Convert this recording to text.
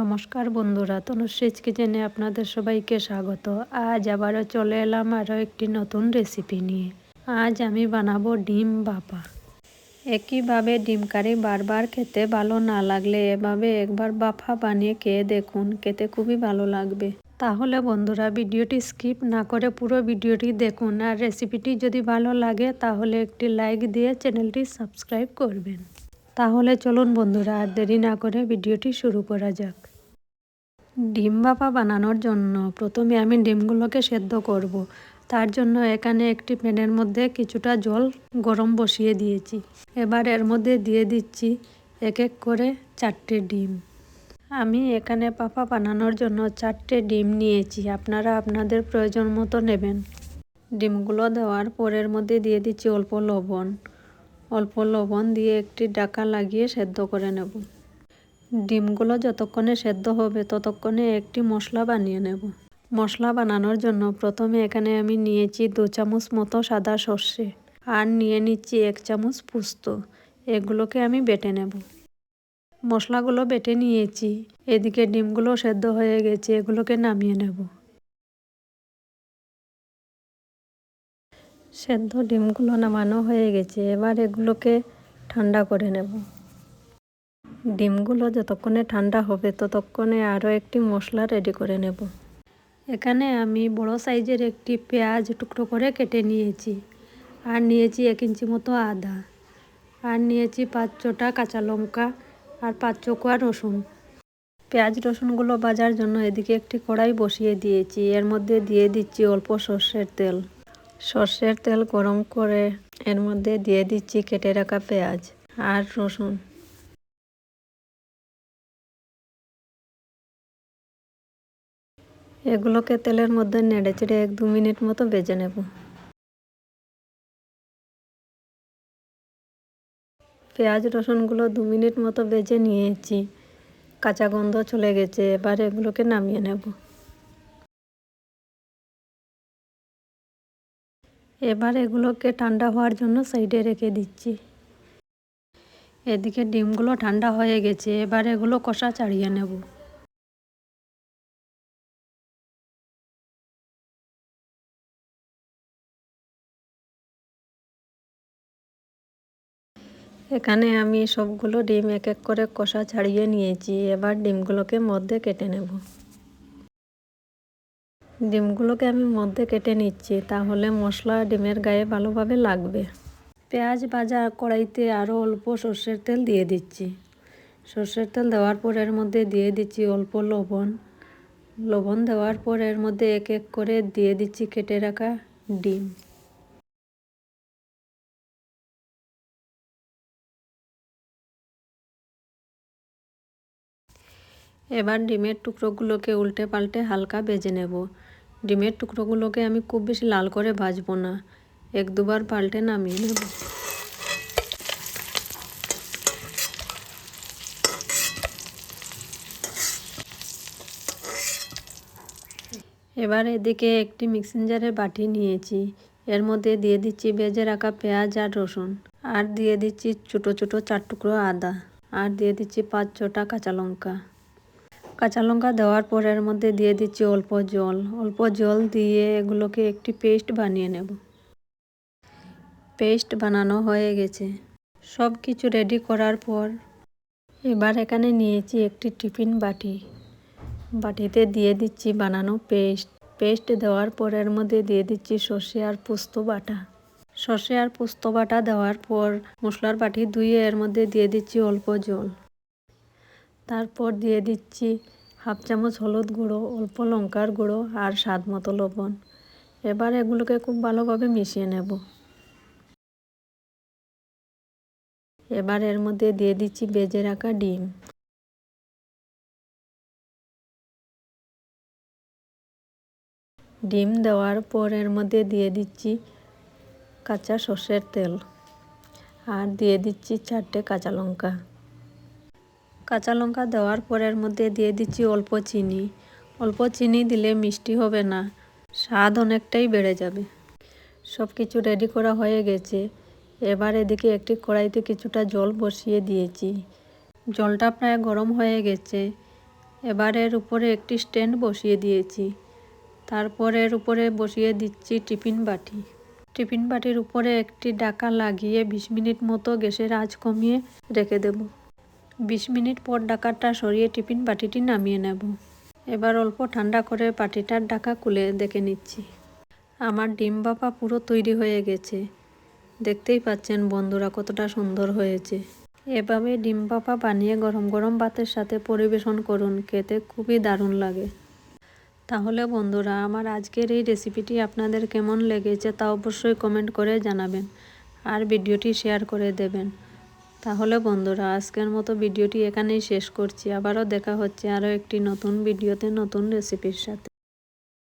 নমস্কার বন্ধুরা, তনুশ্রীজ কিচেনে আপনাদের সবাইকে স্বাগত। আজ আবারও চলে এলাম আরও একটি নতুন রেসিপি নিয়ে। আজ আমি বানাবো ডিম ভাপা। একইভাবে ডিম কারি বারবার খেতে ভালো না লাগলে এভাবে একবার ভাপা বানিয়ে খেয়ে দেখুন, খেতে খুবই ভালো লাগবে। তাহলে বন্ধুরা ভিডিওটি স্কিপ না করে পুরো ভিডিওটি দেখুন, আর রেসিপিটি যদি ভালো লাগে তাহলে একটি লাইক দিয়ে চ্যানেলটি সাবস্ক্রাইব করবেন। তাহলে চলুন বন্ধুরা, আর দেরি না করে ভিডিওটি শুরু করা যাক। ডিম ভাপা বানানোর জন্য প্রথমে আমি ডিমগুলোকে সেদ্ধ করব। তার জন্য এখানে একটি প্যানের মধ্যে কিছুটা জল গরম বসিয়ে দিয়েছি। এবার এর মধ্যে দিয়ে দিচ্ছি এক এক করে 4টে ডিম। আমি এখানে ভাপা বানানোর জন্য 4টে ডিম নিয়েছি, আপনারা আপনাদের প্রয়োজন মতো নেবেন। ডিমগুলো দেওয়ার পরের মধ্যে দিয়ে দিচ্ছি অল্প লবণ দিয়ে একটি ঢাকা লাগিয়ে সেদ্ধ করে নেব। ডিমগুলো যতক্ষণে সেদ্ধ হবে ততক্ষণে একটি মশলা বানিয়ে নেব। মশলা বানানোর জন্য প্রথমে এখানে আমি নিয়েছি 2 চামচ মতো সাদা সর্ষে, আর নিয়ে নিচ্ছি 1 চামচ পোস্ত। এগুলোকে আমি বেটে নেব। মশলাগুলো বেটে নিয়েছি, এদিকে ডিমগুলো সেদ্ধ হয়ে গেছে, এগুলোকে নামিয়ে নেব। সেদ্ধ ডিমগুলো নামানো হয়ে গেছে, এবার এগুলোকে ঠান্ডা করে নেব। ডিমগুলো যতক্ষণে ঠান্ডা হবে ততক্ষণে আরও একটি মশলা রেডি করে নেব। এখানে আমি বড় সাইজের একটি পেঁয়াজ টুকরো করে কেটে নিয়েছি, আর নিয়েছি 1 ইঞ্চি মতো আদা, আর নিয়েছি 5-6টা কাঁচা লঙ্কা, আর 5 কোয়া রসুন। পেঁয়াজ রসুনগুলো ভাজার জন্য এদিকে একটি কড়াই বসিয়ে দিয়েছি, এর মধ্যে দিয়ে দিচ্ছি অল্প সর্ষের তেল। সর্ষের তেল গরম করে এর মধ্যে দিয়ে দিচ্ছি কেটে রাখা পেঁয়াজ আর রসুন। এগুলোকে তেলের মধ্যে নেড়ে চেড়ে 1-2 মিনিট মতো ভেজে নেব। পেঁয়াজ রসুনগুলো 2 মিনিট মতো ভেজে নিয়েছি, কাঁচা গন্ধ চলে গেছে, এবার এগুলোকে নামিয়ে নেব। এবার এগুলোকে ঠান্ডা হওয়ার জন্য সাইডে রেখে দিচ্ছি। এদিকে ডিমগুলো ঠান্ডা হয়ে গেছে, এবার এগুলো কষা ছাড়িয়ে নেব। এখানে আমি সবগুলো ডিম এক এক করে কষা ছাড়িয়ে নিয়েছি, এবার ডিমগুলোকে মধ্যে কেটে নেব। ডিমগুলোকে আমি মধ্যে কেটে নিচ্ছি, তাহলে মশলা ডিমের গায়ে ভালোভাবে লাগবে। পেঁয়াজ ভাজা কড়াইতে আরও অল্প সর্ষের তেল দিয়ে দিচ্ছি। সর্ষের তেল দেওয়ার পর এর মধ্যে দিয়ে দিচ্ছি অল্প লবণ দেওয়ার পর এর মধ্যে এক এক করে দিয়ে দিচ্ছি কেটে রাখা ডিম। এবার ডিমের টুকরোগুলোকে উল্টে পাল্টে হালকা ভেজে নেব। ডিমের টুকরোগুলোকে আমি খুব বেশি লাল করে ভাজবো না, 1-2 বার পাল্টে নামিয়ে নেব। এবার এদিকে একটি মিক্সিং জারের বাটি নিয়েছি, এর মধ্যে দিয়ে দিচ্ছি ভেজে রাখা পেঁয়াজ আর রসুন, আর দিয়ে দিচ্ছি ছোটো ছোটো 4 টুকরো আদা, আর দিয়ে দিচ্ছি 5-6টা কাঁচা লঙ্কা দেওয়ার পর এর মধ্যে দিয়ে দিচ্ছি অল্প জল দিয়ে এগুলোকে একটি পেস্ট বানিয়ে নেব। পেস্ট বানানো হয়ে গেছে। সব কিছু রেডি করার পর এবার এখানে নিয়েছি একটি টিফিন বাটিতে দিয়ে দিচ্ছি বানানো পেস্ট দেওয়ার পর এর মধ্যে দিয়ে দিচ্ছি সর্ষে আর পোস্ত বাটা দেওয়ার পর মশলার বাটি ধুয়ে এর মধ্যে দিয়ে দিচ্ছি অল্প জল, তারপর দিয়ে দিচ্ছি 1/2 চামচ হলুদ গুঁড়ো, অল্প লঙ্কার গুঁড়ো, আর স্বাদ মতো লবণ। এবার এগুলোকে খুব ভালোভাবে মিশিয়ে নেব। এবার এর মধ্যে দিয়ে দিচ্ছি ভেজে রাখা ডিম দেওয়ার পর এর মধ্যে দিয়ে দিচ্ছি কাঁচা সর্ষের তেল, আর দিয়ে দিচ্ছি 4টে কাঁচা লঙ্কা দেওয়ার পর এর মধ্যে দিয়ে দিচ্ছি অল্প চিনি দিলে মিষ্টি হবে না, স্বাদ অনেকটাই বেড়ে যাবে। সব কিছু রেডি করা হয়ে গেছে। এবার এদিকে একটি কড়াইতে কিছুটা জল বসিয়ে দিয়েছি, জলটা প্রায় গরম হয়ে গেছে। এবার এর উপরে একটি স্ট্যান্ড বসিয়ে দিয়েছি। তারপর এর উপরে বসিয়ে দিচ্ছি টিফিন বাটি। টিফিন বাটির উপরে একটি ঢাকা লাগিয়ে 20 মিনিট মতো গ্যাসের আঁচ কমিয়ে রেখে দেব। 20 মিনিট পর ঢাকাটা সরিয়ে টিফিন বাটিটি নামিয়ে নেব। এবার অল্প ঠান্ডা করে বাটিটার ঢাকা খুলে দেখে নিচ্ছি। আমার ডিম ভাপা পুরো তৈরি হয়ে গেছে। দেখতেই পাচ্ছেন বন্ধুরা কতটা সুন্দর হয়েছে। এভাবে ডিম ভাপা বানিয়ে গরম গরম ভাতের সাথে পরিবেশন করুন, খেতে খুবই দারুণ লাগে। তাহলে বন্ধুরা, আমার আজকের এই রেসিপিটি আপনাদের কেমন লেগেছে তা অবশ্যই কমেন্ট করে জানাবেন আর ভিডিওটি শেয়ার করে দেবেন। তাহলে বন্ধুরা, আজকের মতো ভিডিওটি এখানেই শেষ করছি। আবারও দেখা হচ্ছে আরও একটি নতুন ভিডিওতে নতুন রেসিপির সাথে।